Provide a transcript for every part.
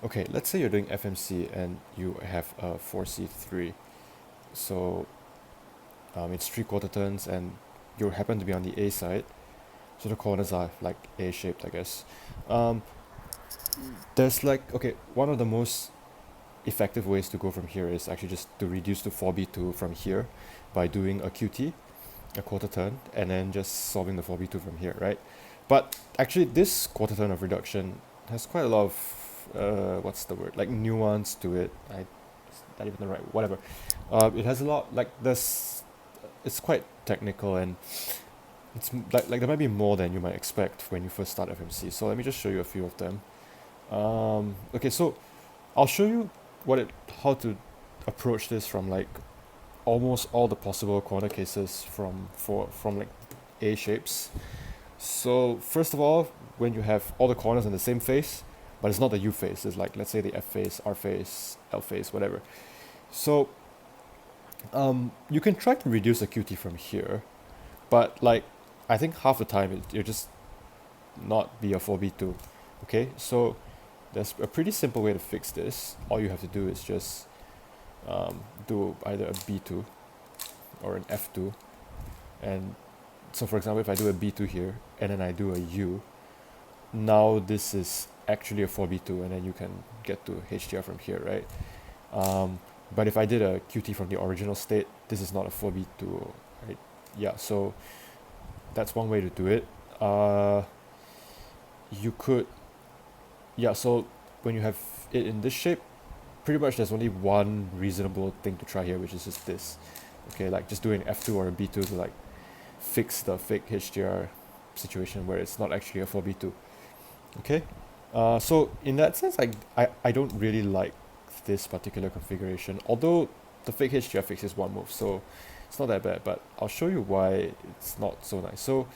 Okay, let's say you're doing FMC and you have a 4C3. So it's 3/4 turns and you happen to be on the A side. So the corners are like A-shaped, I guess. Um, there's like, okay, one of the most effective ways to go from here is actually just to reduce to 4B2 from here by doing a QT, a quarter turn, and then just solving the 4B2 from here, right? But actually, this quarter turn of reduction has quite a lot of, what's the word, like nuance to it. It's not even the right, whatever. It has a lot, like, it's quite technical and like there might be more than you might expect when you first start FMC. So let me just show you a few of them. Okay, so I'll show you how to approach this from like almost all the possible corner cases from like A shapes. So first of all, when you have all the corners in the same face, but it's not the U face, it's like, let's say, the F face, R face, L face, whatever. So you can try to reduce the QT from here, but like I think half the time you're just not be a 4B2. Okay, so there's a pretty simple way to fix this. All you have to do is just do either a B2 or an F2. And so for example, if I do a B2 here and then I do a U, now this is actually a 4B2 and then you can get to HDR from here, right? But if I did a QT from the original state, this is not a 4B2, right? Yeah, so that's one way to do it. You could, yeah, so when you have it in this shape, pretty much there's only one reasonable thing to try here, which is just this. Okay, like just doing F2 or a B2 to like fix the fake HDR situation where it's not actually a 4B2. Okay, so in that sense, I don't really like this particular configuration, although the fake HDR fixes one move, so it's not that bad, but I'll show you why it's not so nice. So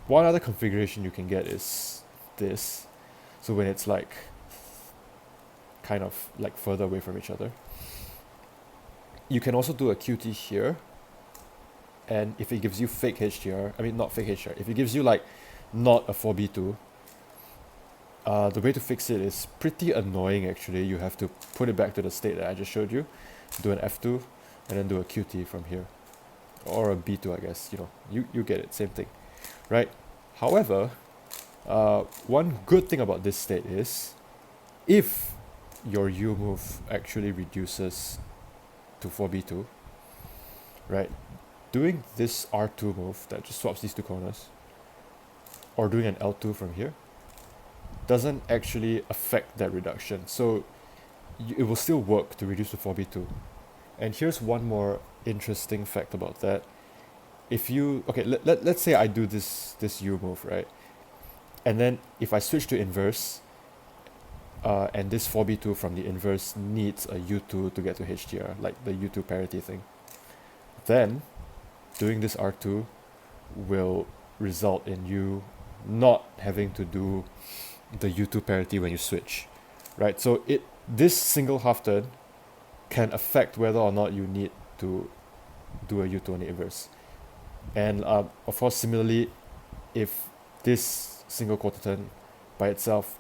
one other configuration you can get is this. So when it's like kind of like further away from each other, you can also do a QT here, and if it gives you fake HDR, I mean not fake HDR, if it gives you like not a 4B2, the way to fix it is pretty annoying actually. You have to put it back to the state that I just showed you, do an F2, and then do a QT from here. Or a B2, I guess, you get it, same thing, right? However, one good thing about this state is, if your U move actually reduces to 4B2, right? Doing this R2 move that just swaps these two corners, or doing an L2 from here, doesn't actually affect that reduction. So it will still work to reduce to 4B2. And here's one more interesting fact about that. If you, okay, let's say I do this U move, right? And then if I switch to inverse, and this 4B2 from the inverse needs a U2 to get to HDR, like the U2 parity thing, then doing this R2 will result in you not having to do the U2 parity when you switch, right? So this single half turn can affect whether or not you need to do a U2 on the inverse. And of course, similarly, if this single quarter turn by itself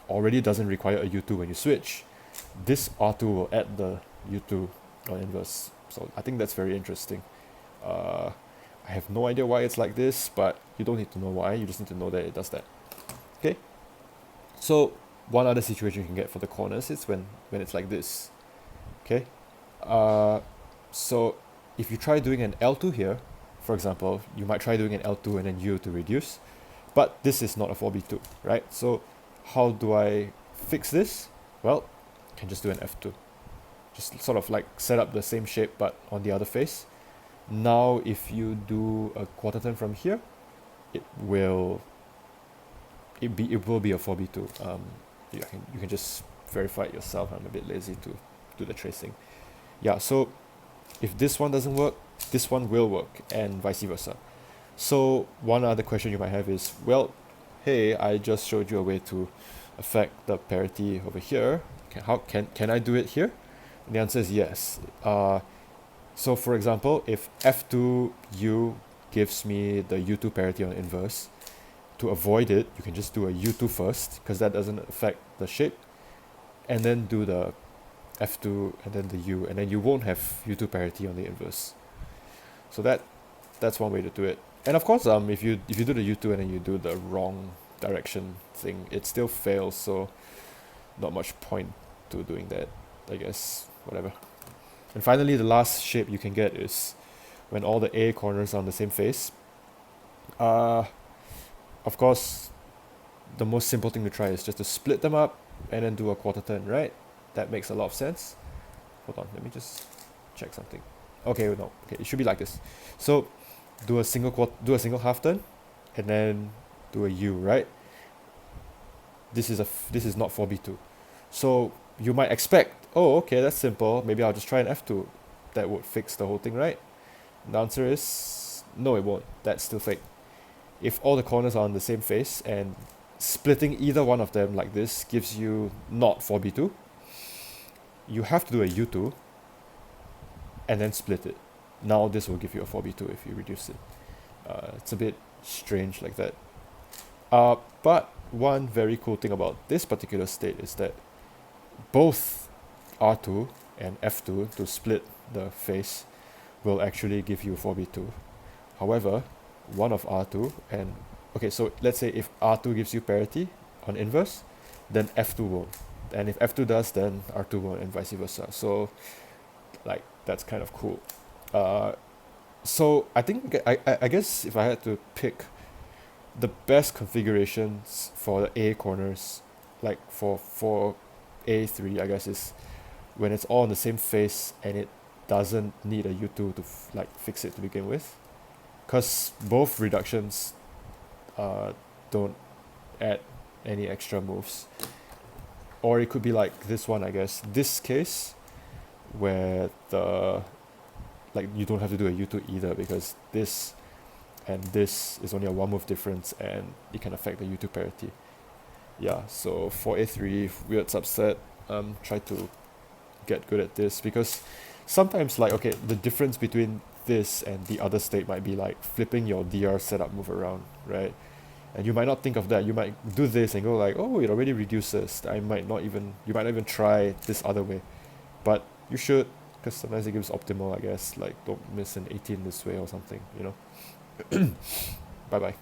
already doesn't require a U2 when you switch, this R2 will add the U2 on inverse. So I think that's very interesting. I have no idea why it's like this, but you don't need to know why, you just need to know that it does that. Okay? So one other situation you can get for the corners is when it's like this. Okay? So if you try doing an L2 here, for example, you might try doing an L2 and then U to reduce, but this is not a 4B2, right? So how do I fix this? Well, I can just do an F2. Just sort of like set up the same shape but on the other face. Now if you do a quarter turn from here, it will be a 4B2. You can just verify it yourself. I'm a bit lazy to do the tracing. Yeah, so if this one doesn't work, this one will work, and vice versa. So one other question you might have is, well, hey, I just showed you a way to affect the parity over here. Can I do it here? And the answer is yes. So for example, if F2U gives me the U2 parity on inverse, to avoid it, you can just do a U2 first, because that doesn't affect the shape, and then do the F2 and then the U, and then you won't have U2 parity on the inverse. So that's one way to do it. And of course, if you do the U2 and then you do the wrong direction thing, it still fails. So not much point to doing that, I guess. Whatever. And finally, the last shape you can get is when all the A corners are on the same face. Uh, of course, the most simple thing to try is just to split them up and then do a quarter turn, right? That makes a lot of sense. Hold on, let me just check something. Okay, no, okay, it should be like this. So do a single half turn, and then do a U, right? This is not 4b2. So you might expect, oh, okay, that's simple. Maybe I'll just try an F2. That would fix the whole thing, right? The answer is no, it won't. That's still fake. If all the corners are on the same face and splitting either one of them like this gives you not 4b2, you have to do a U2 and then split it. Now this will give you a 4b2 if you reduce it. It's a bit strange like that. But one very cool thing about this particular state is that both R2 and F2 to split the face will actually give you 4b2. However, one of R2 and okay, so let's say if R2 gives you parity on inverse, then F2 won't. And if F2 does, then R2 won't, and vice versa. So like that's kind of cool. So I think I guess if I had to pick the best configurations for the A corners, like for A3, I guess, is when it's all on the same face and it doesn't need a U2 to like fix it to begin with, because both reductions don't add any extra moves. Or it could be like this one, I guess, this case where the like you don't have to do a U2 either, because this and this is only a one move difference and it can affect the U2 parity. Yeah, so for A3 weird subset, try to get good at this, because sometimes like okay, the difference between this and the other state might be like flipping your DR setup move around, right? And you might not think of that. You might do this and go like, oh, it already reduces. You might not even try this other way, but you should, because sometimes it gives optimal, I guess. Like don't miss an 18 this way or something, you know. Bye bye.